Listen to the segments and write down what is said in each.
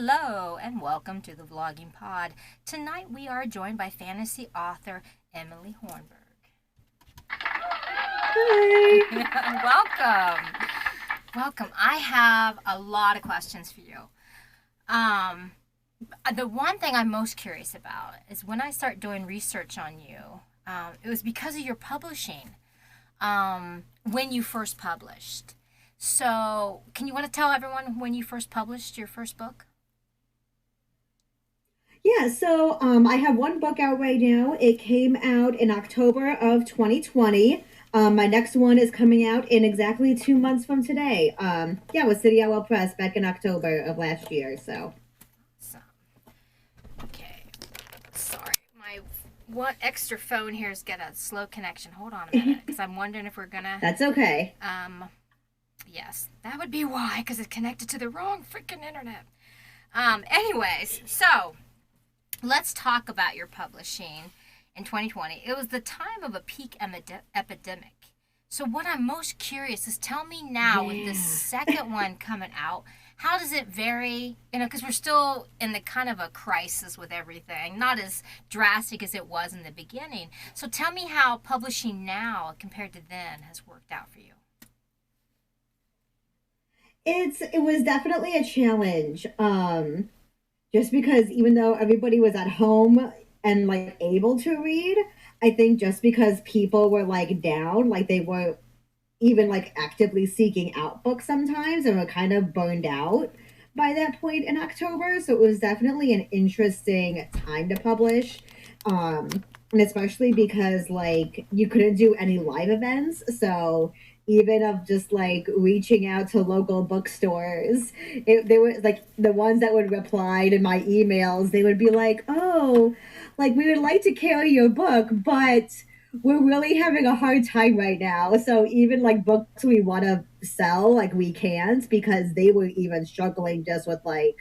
Hello and welcome to the Vlogging Pod. Tonight we are joined by fantasy author Emily Hornburg. Hi. Welcome. Welcome. I have a lot of questions for you. Um, the one thing I'm most curious about is when I start doing research on you, it was because of your publishing, when you first published. So, can you want to tell everyone when you first published your first book? Yeah, so I have one book out right now. It came out in October of 2020. My next one is coming out in exactly 2 months from today. Yeah, with City Owl Press back in October of last year. So So, okay. Sorry, my one extra phone here has got a slow connection. Hold on a minute, because I'm wondering if we're gonna. that's okay. Um, yes, that would be why, because it's connected to the wrong freaking internet. Anyways, so let's talk about your publishing in 2020. It was the time of a peak epidemic. So what I'm most curious is tell me now with this Yeah. second one coming out, how does it vary? Because we're still in the kind of a crisis with everything, not as drastic as it was in the beginning. So tell me how publishing now compared to then has worked out for you. It was definitely a challenge. Just because even though everybody was at home and like able to read, I think just because people were like down, like they were even like actively seeking out books sometimes and were kind of burned out by that point in October. So it was definitely an interesting time to publish. Um, and especially because like you couldn't do any live events. So even of just like reaching out to local bookstores, they were like the ones that would reply to my emails, they would be like, oh, like we would like to carry your book, but we're really having a hard time right now. So even like books we want to sell, like we can't because they were even struggling just with like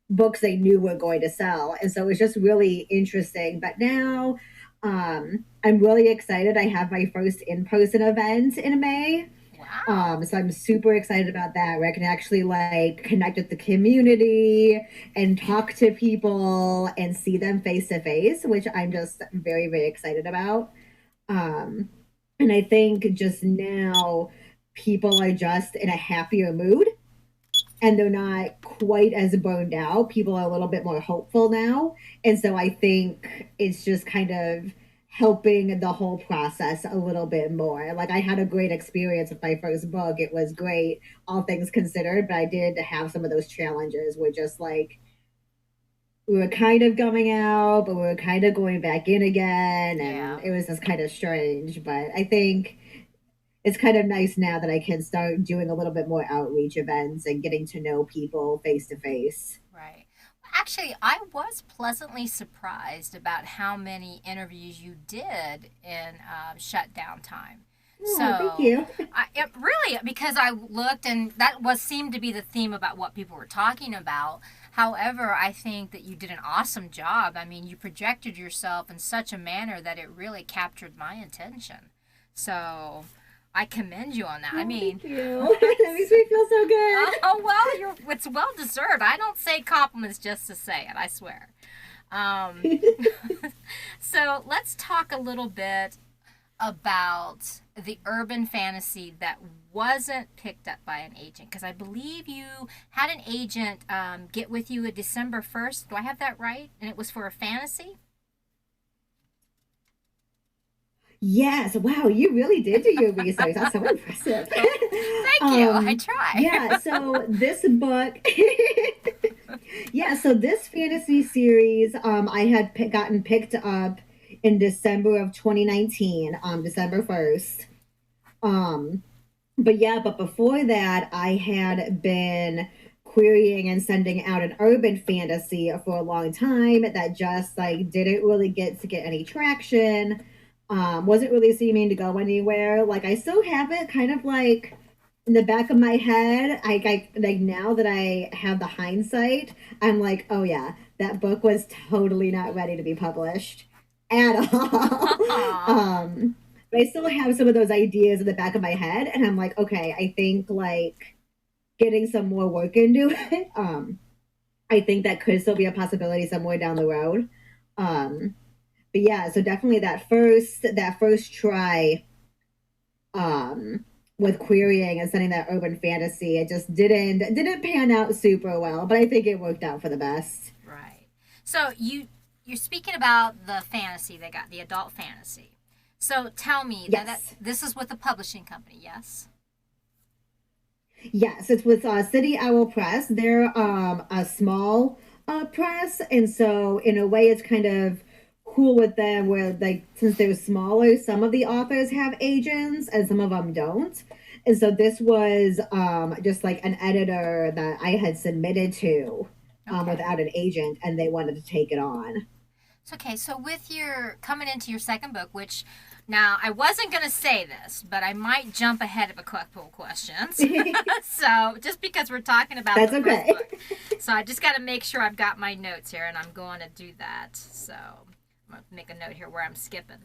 books they knew were going to sell. And so it was just really interesting. But now I'm really excited. I have my first in-person event in May. Wow. So I'm super excited about that where I can actually like connect with the community and talk to people and see them face to face, which I'm just very, very excited about. Um, and I think just now people are just in a happier mood and they're not quite as burned out. People are a little bit more hopeful now. And so I think it's just kind of helping the whole process a little bit more. Like I had a great experience with my first book. It was great, all things considered, but I did have some of those challenges where just like we were kind of coming out, but we were kind of going back in again, and Yeah. it was just kind of strange. But I think it's kind of nice now that I can start doing a little bit more outreach events and getting to know people face to face. Right. Actually, I was pleasantly surprised about how many interviews you did in shutdown time. Oh, thank So, you. it really, because I looked and that was seemed to be the theme about what people were talking about. However, I think that you did an awesome job. I mean, you projected yourself in such a manner that it really captured my attention. So, I commend you on that. I Oh, mean, thank you. That makes me feel so good. oh well, it's well deserved. I don't say compliments just to say it. I swear. Um, so let's talk a little bit about the urban fantasy that wasn't picked up by an agent, because I believe you had an agent get with you at December 1st. Do I have that right? And it was for a fantasy. Yes, wow, you really did do your research. That's so impressive. Well, thank you. I try. Yeah, so this book, yeah, so this fantasy series, I had gotten picked up in December of 2019, December 1st. Um, but yeah, but before that, I had been querying and sending out an urban fantasy for a long time that just like didn't really get any traction. Wasn't really seeming to go anywhere. Like I still have it kind of like in the back of my head. I like now that I have the hindsight, I'm like, oh yeah, that book was totally not ready to be published at all. Aw. But I still have some of those ideas in the back of my head, and I'm like, okay, I think like getting some more work into it. I think that could still be a possibility somewhere down the road. Um, but yeah, so definitely that first try with querying and sending that urban fantasy, it just didn't pan out super well, but I think it worked out for the best. Right. So you're speaking about the fantasy they got, the adult fantasy. So tell me that Yes. this is with a publishing company, yes? Yes, it's with City Owl Press. They're a small press, and so in a way, it's kind of cool with them where, like, since they're smaller, some of the authors have agents and some of them don't. And so this was just like an editor that I had submitted to Okay. without an agent, and they wanted to take it on. So okay, so with your coming into your second book, which now I wasn't gonna say this, but I might jump ahead of a couple of questions. So just because we're talking about the That's first okay. book, so I just got to make sure I've got my notes here, and I'm going to do that. So I'm gonna make a note here where I'm skipping.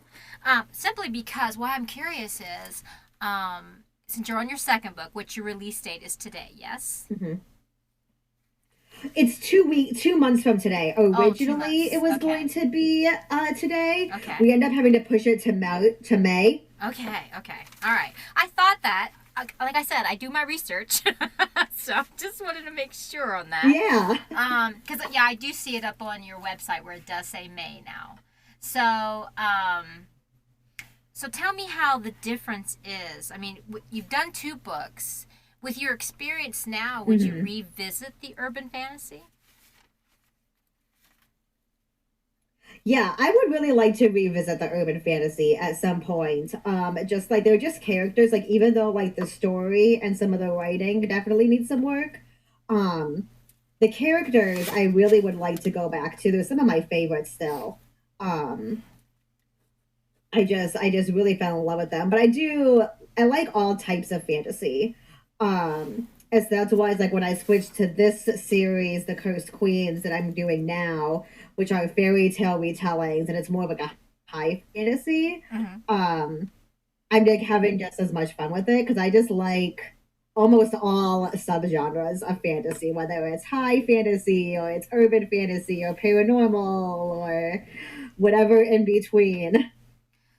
Simply because what I'm curious is, since you're on your second book, which your release date is today, yes? Mhm. It's 2 months from today. Oh, two Originally, it months. was Okay. going to be today. Okay. We end up having to push it to May. Okay, okay. All right. I thought that, like I said, I do my research. So just wanted to make sure on that. Yeah. Because, yeah, I do see it up on your website where it does say May now. So, so tell me how the difference is. I mean, you've done two books. With your experience now, would you Hmm. revisit the urban fantasy? Yeah, I would really like to revisit the urban fantasy at some point. Just like they're just characters, like even though like the story and some of the writing definitely needs some work. Um, the characters I really would like to go back to. They're some of my favorites still. Um, I just really fell in love with them. But I like all types of fantasy. As that's why it's like when I switched to this series, The Cursed Queens, that I'm doing now, which are fairy tale retellings, and it's more of like a high fantasy. Mm-hmm. Um, I'm like having just as much fun with it because I just like almost all subgenres of fantasy, whether it's high fantasy or it's urban fantasy or paranormal or whatever in between.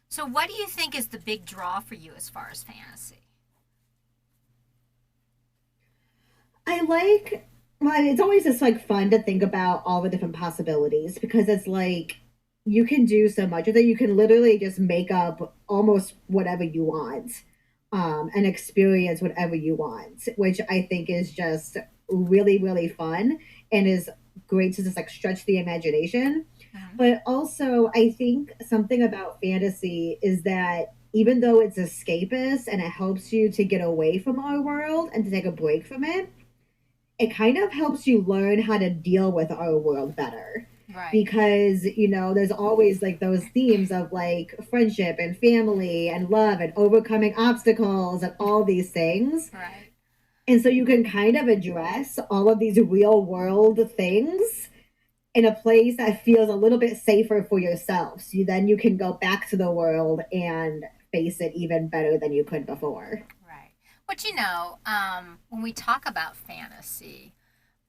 So, what do you think is the big draw for you as far as fantasy? I like, well, it's always just like fun to think about all the different possibilities because it's like you can do so much with it. You can literally just make up almost whatever you want, and experience whatever you want, which I think is just really, really fun and is great to just like stretch the imagination. Mm-hmm. But also, I think something about fantasy is that even though it's escapist and it helps you to get away from our world and to take a break from it kind of helps you learn how to deal with our world better Right, because there's always like those themes of like friendship and family and love and overcoming obstacles and all these things, right. and so you can kind of address all of these real world things in a place that feels a little bit safer for yourself, so then you can go back to the world and face it even better than you could before. Right. But when we talk about fantasy,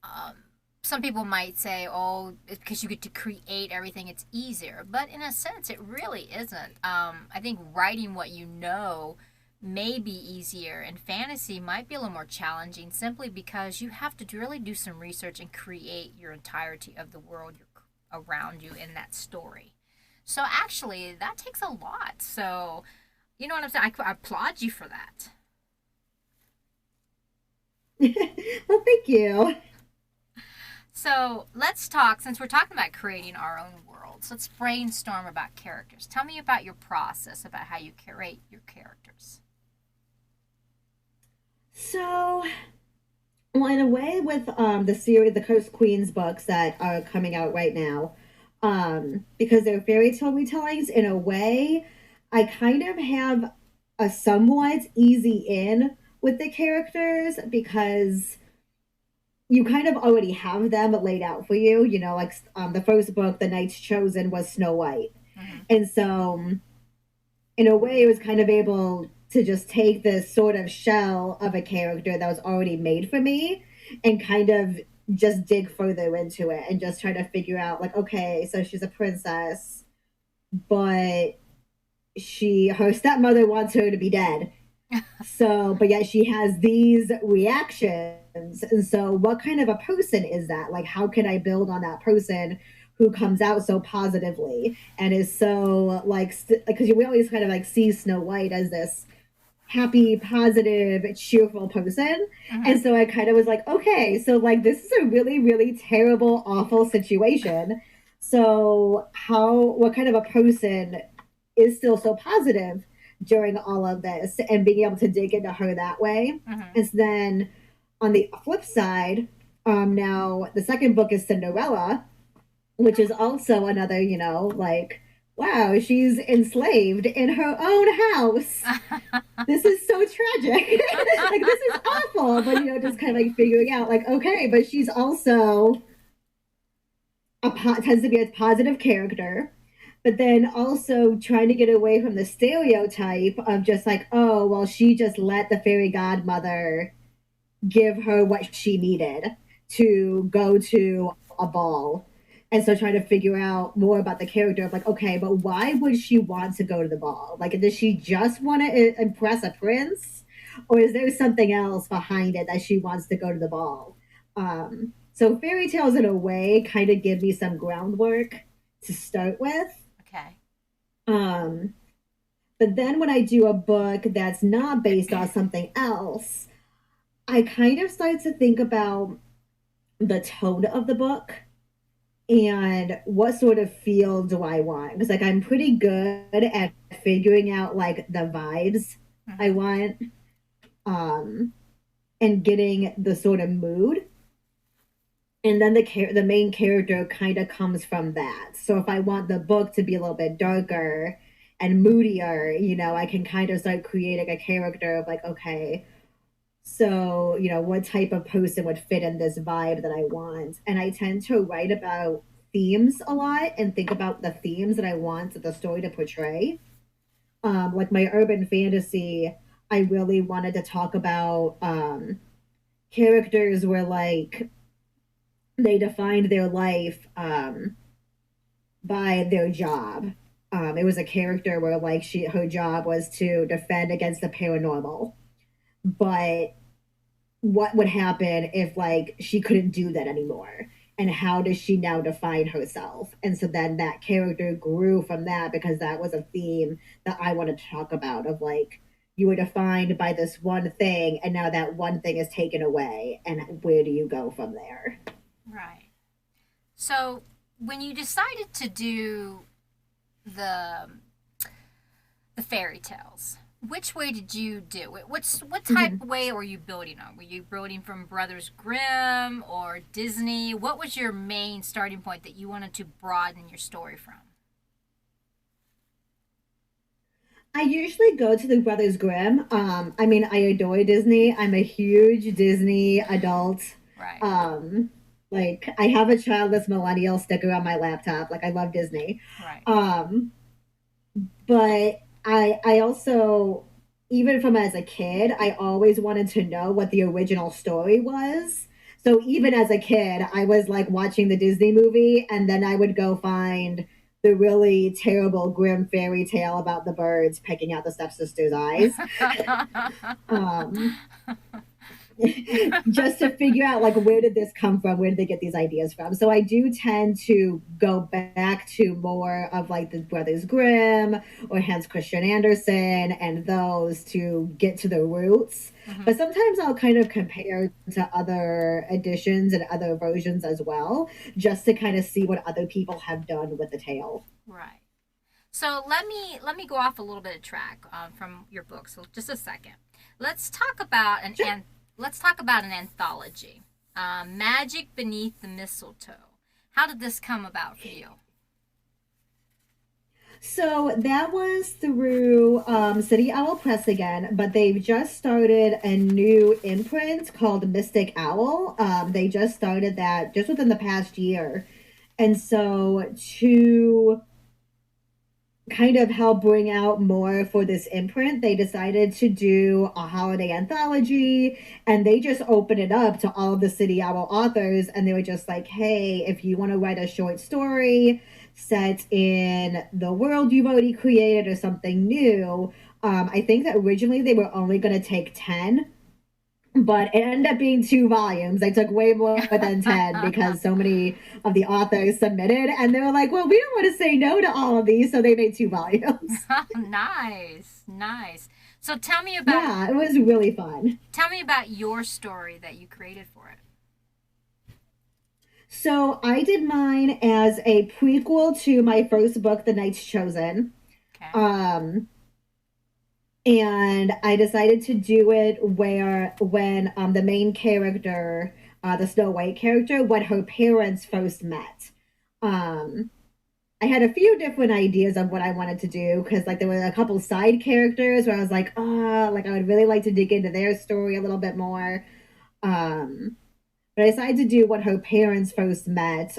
um, some people might say, oh, because you get to create everything, it's easier. But in a sense, it really isn't. I think writing what you know may be easier, and fantasy might be a little more challenging simply because you have to really do some research and create your entirety of the world around you in that story. So actually, that takes a lot. So, you know what I'm saying? I applaud you for that. Well, thank you. So let's talk, since we're talking about creating our own worlds, let's brainstorm about characters. Tell me about your process, about how you create your characters. So, well, in a way, with the series, the Cursed Queens books that are coming out right now, because they're fairy tale retellings, in a way, I kind of have a somewhat easy in with the characters because you kind of already have them laid out for you. Like the first book, The Knight's Chosen, was Snow White, Mm-hmm. and so in a way, it was kind of able to just take this sort of shell of a character that was already made for me and kind of just dig further into it and just try to figure out like, okay, so she's a princess, but her stepmother wants her to be dead. So, but yet she has these reactions. And so, what kind of a person is that? Like, how can I build on that person who comes out so positively and is so like, because we always kind of like see Snow White as this happy, positive, cheerful person. And so I kind of was like, okay, so like this is a really, really terrible, awful situation. So what kind of a person is still so positive during all of this and being able to dig into her that way? And so then on the flip side, now the second book is Cinderella, which is also another, like, wow, she's enslaved in her own house. This is so tragic. Like, this is awful. But, just kind of like figuring out, like, okay, but she's also tends to be a positive character. But then also trying to get away from the stereotype of just like, oh, well, she just let the fairy godmother give her what she needed to go to a ball. And so trying to figure out more about the character of like, okay, but why would she want to go to the ball? Like, does she just want to impress a prince? Or is there something else behind it that she wants to go to the ball? So fairy tales in a way kind of give me some groundwork to start with. Okay. Um, but then when I do a book that's not based on something else, I kind of start to think about the tone of the book and what sort of feel do I want? Because like I'm pretty good at figuring out like the vibes I want, and getting the sort of mood. And then the main character kind of comes from that. So if I want the book to be a little bit darker and moodier, I can kind of start creating a character of like, okay, so, what type of person would fit in this vibe that I want? And I tend to write about themes a lot and think about the themes that I want the story to portray. Like my urban fantasy, I really wanted to talk about characters where like they defined their life by their job. It was a character where like her job was to defend against the paranormal, but what would happen if like she couldn't do that anymore, and how does she now define herself? And so then that character grew from that because that was a theme that I wanted to talk about of like you were defined by this one thing and now that one thing is taken away, and where do you go from there? Right. So when you decided to do the the fairy tales, which way did you do it? What type of way were you building on? Were you building from Brothers Grimm or Disney? What was your main starting point that you wanted to broaden your story from? I usually go to the Brothers Grimm. I mean, I adore Disney. I'm a huge Disney adult. Right. Like I have a childless millennial sticker on my laptop. Like I love Disney. Right. But I also, even from as a kid, I always wanted to know what the original story was. So even as a kid, I was like watching the Disney movie, and then I would go find the really terrible grim fairy tale about the birds pecking out the stepsister's eyes. um, just to figure out like where did this come from, where did they get these ideas from. So I do tend to go back to more of like the Brothers Grimm or Hans Christian Andersen and those to get to the roots. But sometimes I'll kind of compare to other editions and other versions as well, just to kind of see what other people have done with the tale. Right. So let me go off a little bit of track from your book. So just a second. Let's talk about let's talk about an anthology, Magic Beneath the Mistletoe. How did this come about for you? So that was through City Owl Press again, but they've just started a new imprint called Mystic Owl. They just started that just within the past year. And so to kind of help bring out more for this imprint, they decided to do a holiday anthology, and they just opened it up to all of the City Owl authors, and they were just like, hey, if you want to write a short story set in the world you've already created or something new. I think that originally they were only going to take 10, but it ended up being 2 volumes. They took way more than 10 because so many of the authors submitted, and they were like, well, we don't want to say no to all of these, so they made 2 volumes. Nice, nice. So Yeah, it was really fun. tell me about your story that you created for it. So I did mine as a prequel to my first book, The Knight's Chosen. Okay. Um, and I decided to do it where when the main character, the Snow White character, when her parents first met. Um, I had a few different ideas of what I wanted to do because like there were a couple side characters where I was like, oh, like I would really like to dig into their story a little bit more. Um, but I decided to do when her parents first met.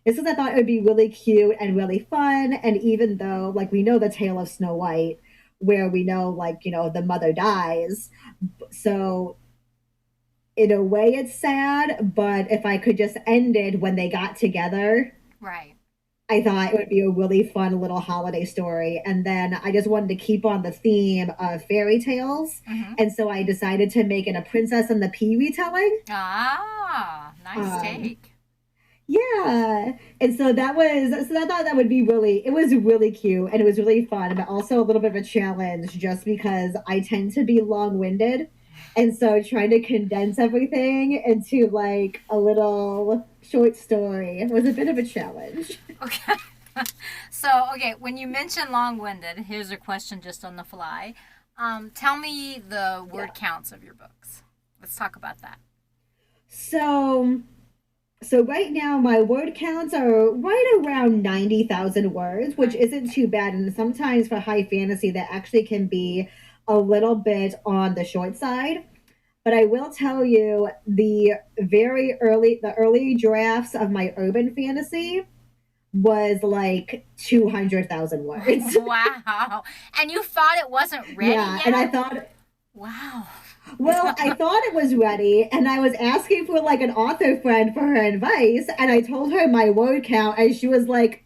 It's because I thought it would be really cute and really fun. And even though like we know the tale of Snow White, where we know like the mother dies, so in a way it's sad. But if I could just end it when they got together, Right. I thought it would be a really fun little holiday story. And then I just wanted to keep on the theme of fairy tales. Mm-hmm. And so I decided to make it a Princess and the Pea retelling. Ah, nice Um, take. yeah. And so that was, so I thought that would be really, it was really cute and it was really fun, but also a little bit of a challenge just because I tend to be long winded. And so trying to condense everything into like a little short story was a bit of a challenge. Okay. So, okay, when you mention long-winded, here's a question just on the fly. Tell me the Yeah. word counts of your books. Let's talk about that. So, so right now my word counts are right around 90,000 words, which Okay. isn't too bad. And sometimes for high fantasy, that actually can be a little bit on the short side. But I will tell you the early drafts of my urban fantasy was like 200,000 words. Wow. And you thought it wasn't ready Yeah. And I yet? thought, Wow. well, I thought it was ready, and I was asking for like an author friend for her advice, and I told her my word count, and she was like,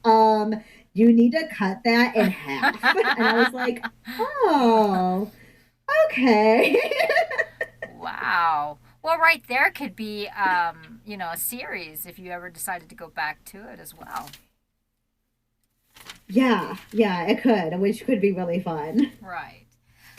you need to cut that in half. And I was like, oh, okay. Wow. Well, right there could be, a series if you ever decided to go back to it as well. Yeah, yeah, it could, which could be really fun. Right.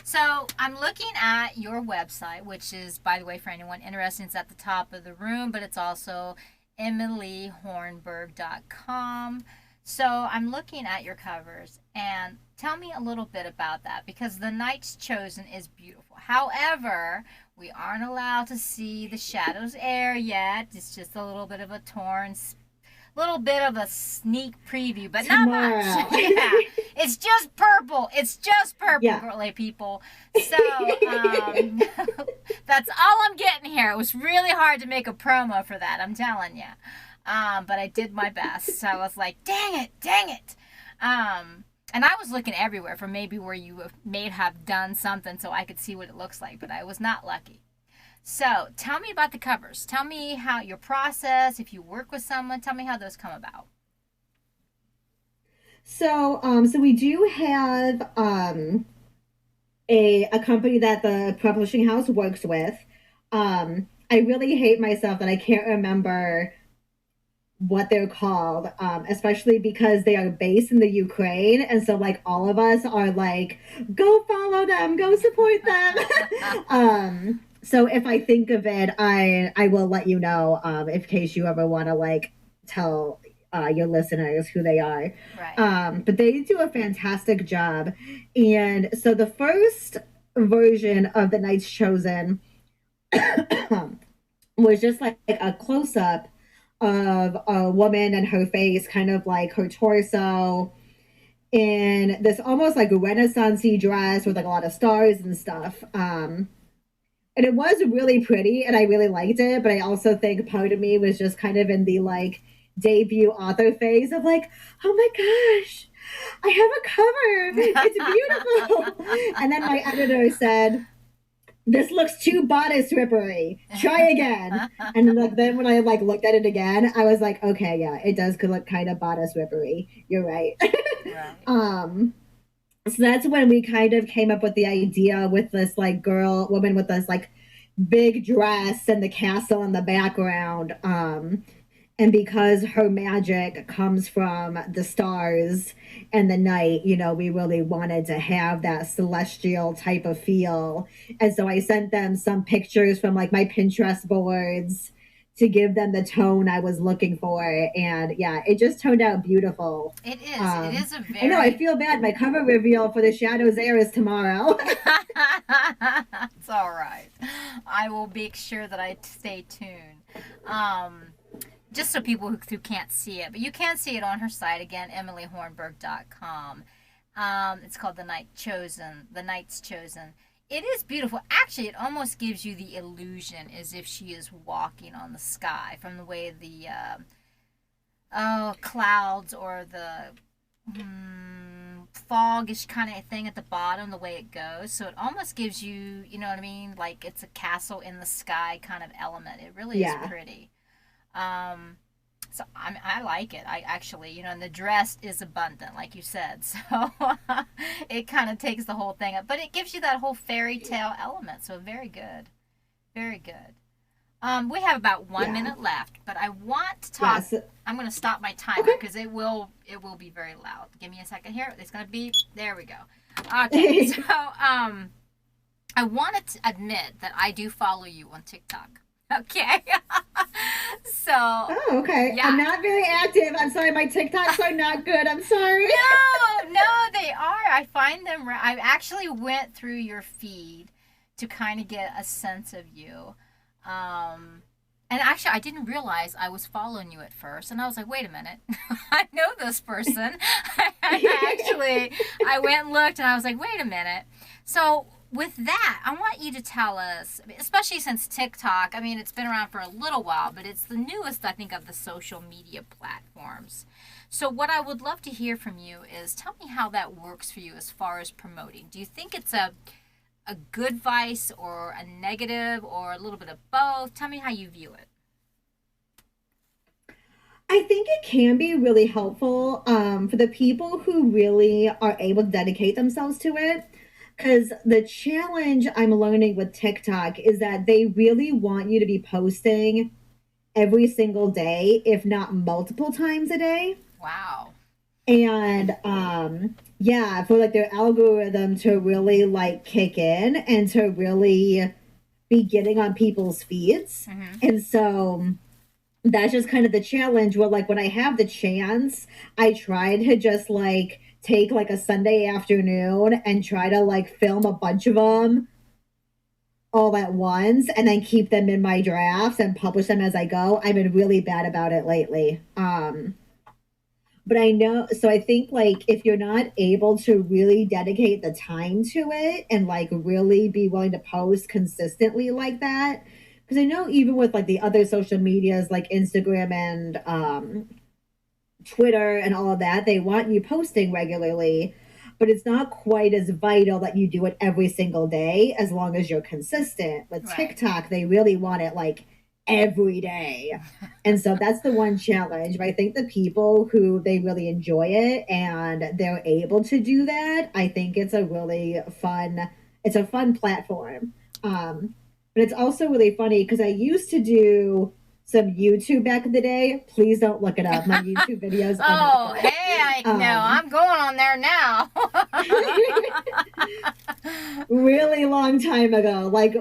So I'm looking at your website, which is, by the way, for anyone interested, it's at the top of the room, but it's also emilyhornburg.com. So I'm looking at your covers and tell me a little bit about that because The Knight's Chosen is beautiful. However, we aren't allowed to see the Shadows Heir yet. It's just a little bit of a little bit of a sneak preview, but not much. Tomorrow. Yeah, it's just purple. It's just purple, Yeah. girly people. So that's all I'm getting here. It was really hard to make a promo for that. I'm telling you, but I did my best. So I was like, dang it, dang it. And I was looking everywhere for maybe where you may have done something so I could see what it looks like, but I was not lucky. So tell me about the covers. Tell me how your process, if you work with someone, tell me how those come about. So we do have a company that the publishing house works with. I really hate myself that I can't remember what they're called, especially because they are based in the Ukraine, and so like all of us are like, go follow them, go support them. So if I think of it, I will let you know, in case you ever want to like tell your listeners who they are. Right. But they do a fantastic job, and so the first version of The Knight's Chosen was just like a close up of a woman and her face, kind of like her torso, in this almost like Renaissance-y dress with like a lot of stars and stuff. And it was really pretty, and I really liked it. But I also think part of me was just kind of in the like debut author phase of like, oh my gosh, I have a cover. It's beautiful. And then my editor said, this looks too bodice rippery. Try again. And like then when I like looked at it again, I was like, okay, yeah, it does look kind of bodice rippery. You're right. Right. So that's when we kind of came up with the idea with this like woman with this like big dress and the castle in the background. And because her magic comes from the stars and the night, you know, we really wanted to have that celestial type of feel. And so I sent them some pictures from like my Pinterest boards to give them the tone I was looking for. And yeah, it just turned out beautiful. It is. It is a I know, I very. feel bad. My cover reveal for the Shadows Air is tomorrow. It's all right. I will make sure that I stay tuned. Um, just so people who can't see it, but you can see it on her site again, emilyhornburg.com. It's called The Night Chosen, The Night's Chosen. It is beautiful. Actually, it almost gives you the illusion as if she is walking on the sky from the way the clouds or the foggish kind of thing at the bottom, the way it goes. So it almost gives you, you know what I mean? Like it's a castle in the sky kind of element. It really is Yeah. pretty. Um, so I like it. I actually, you know, and the dress is abundant, like you said. So it kind of takes the whole thing up, but it gives you that whole fairy tale element. So very good, very good. We have about one Yeah. minute left, but I want to talk. Yes. I'm going to stop my timer Okay. because it will be very loud. Give me a second here. It's going to be there. We go. Okay, so I want to admit that I do follow you on TikTok. Okay, so Oh, okay. yeah. I'm not very active. I'm sorry. My TikToks are not good. I'm sorry. No, they are. I find them. I actually went through your feed to kind of get a sense of you. And actually, I didn't realize I was following you at first, and I was like, "Wait a minute, I know this person." I went and looked, and I was like, "Wait a minute." So, with that, I want you to tell us, especially since TikTok. I mean, it's been around for a little while, but it's the newest, I think, of the social media platforms. So, what I would love to hear from you is tell me how that works for you as far as promoting. Do you think it's a good vice or a negative or a little bit of both? Tell me how you view it. I think it can be really helpful for the people who really are able to dedicate themselves to it. Because the challenge I'm learning with TikTok is that they really want you to be posting every single day, if not multiple times a day. Wow. And yeah, for like their algorithm to really like kick in and to really be getting on people's feeds. Mm-hmm. And so that's just kind of the challenge where like when I have the chance, I try to just like take like a Sunday afternoon and try to like film a bunch of them all at once and then keep them in my drafts and publish them as I go. I've been really bad about it lately. But I know, so I think like if you're not able to really dedicate the time to it and like really be willing to post consistently like that, because I know even with like the other social medias like Instagram and Twitter and all of that, they want you posting regularly, but it's not quite as vital that you do it every single day as long as you're consistent. With Right. TikTok, they really want it like every day. And so that's the one challenge. But I think the people who they really enjoy it and they're able to do that, I think it's a fun platform. But it's also really funny because I used to do some YouTube back in the day. Please don't look it up. My YouTube videos are not Oh, good. hey, no, I'm going on there now. Really long time ago, like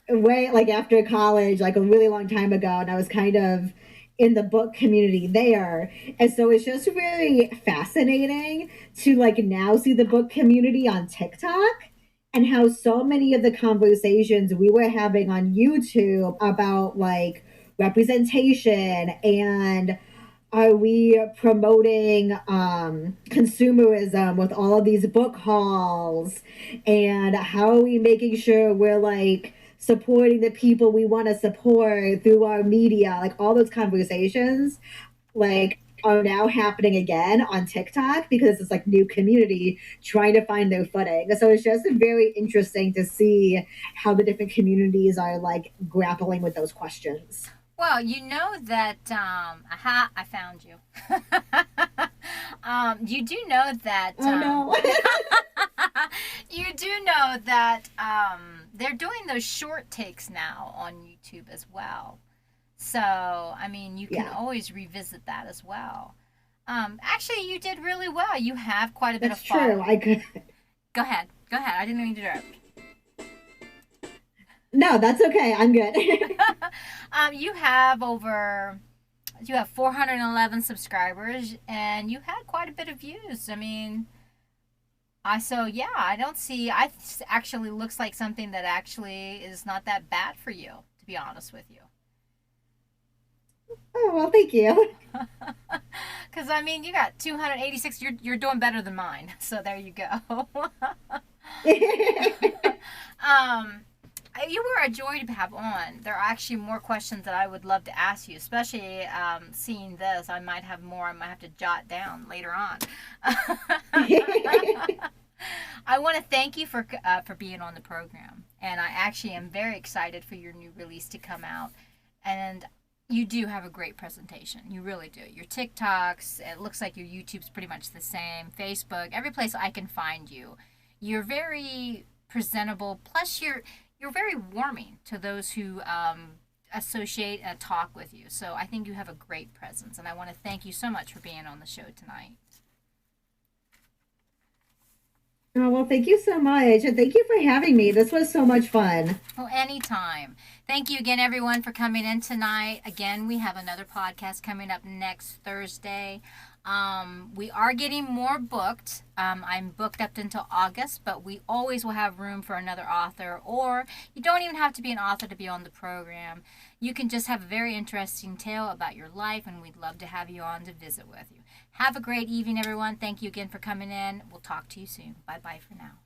way like after college, like a really long time ago, and I was kind of in the book community there. And so it's just really fascinating to like now see the book community on TikTok and how so many of the conversations we were having on YouTube about like representation and are we promoting consumerism with all of these book hauls and how are we making sure we're like supporting the people we want to support through our media, like all those conversations like are now happening again on TikTok because it's like new community trying to find their footing. So it's just very interesting to see how the different communities are like grappling with those questions. Well, you know that, aha, I found you. You do know that, Oh no. you do know that they're doing those short takes now on YouTube as well. So, I mean, you can Yeah, always revisit that as well. Actually, you did really well. You have quite a bit of that's true. follow. I could. Go ahead. Go ahead. I didn't mean to interrupt. No, that's okay. I'm good. You have over, you have 411 subscribers, and you had quite a bit of views. I mean, so yeah, I don't see, actually looks like something that actually is not that bad for you, to be honest with you. Oh well, thank you. Because I mean, you got 286. You're doing better than mine. So there you go. um, you were a joy to have on. There are actually more questions that I would love to ask you, especially seeing this. I might have more. I might have to jot down later on. I want to thank you for being on the program, and I actually am very excited for your new release to come out. And you do have a great presentation. You really do. Your TikToks, it looks like your YouTube's pretty much the same. Facebook, every place I can find you. You're very presentable. Plus, you're very warming to those who associate and talk with you. So I think you have a great presence, and I want to thank you so much for being on the show tonight. Oh well, thank you so much, and thank you for having me. This was so much fun. Well, anytime. Thank you again, everyone, for coming in tonight. Again, we have another podcast coming up next Thursday. We are getting more booked. I'm booked up until August, but we always will have room for another author, or you don't even have to be an author to be on the program. You can just have a very interesting tale about your life, and we'd love to have you on to visit with you. Have a great evening, everyone. Thank you again for coming in. We'll talk to you soon. Bye bye for now.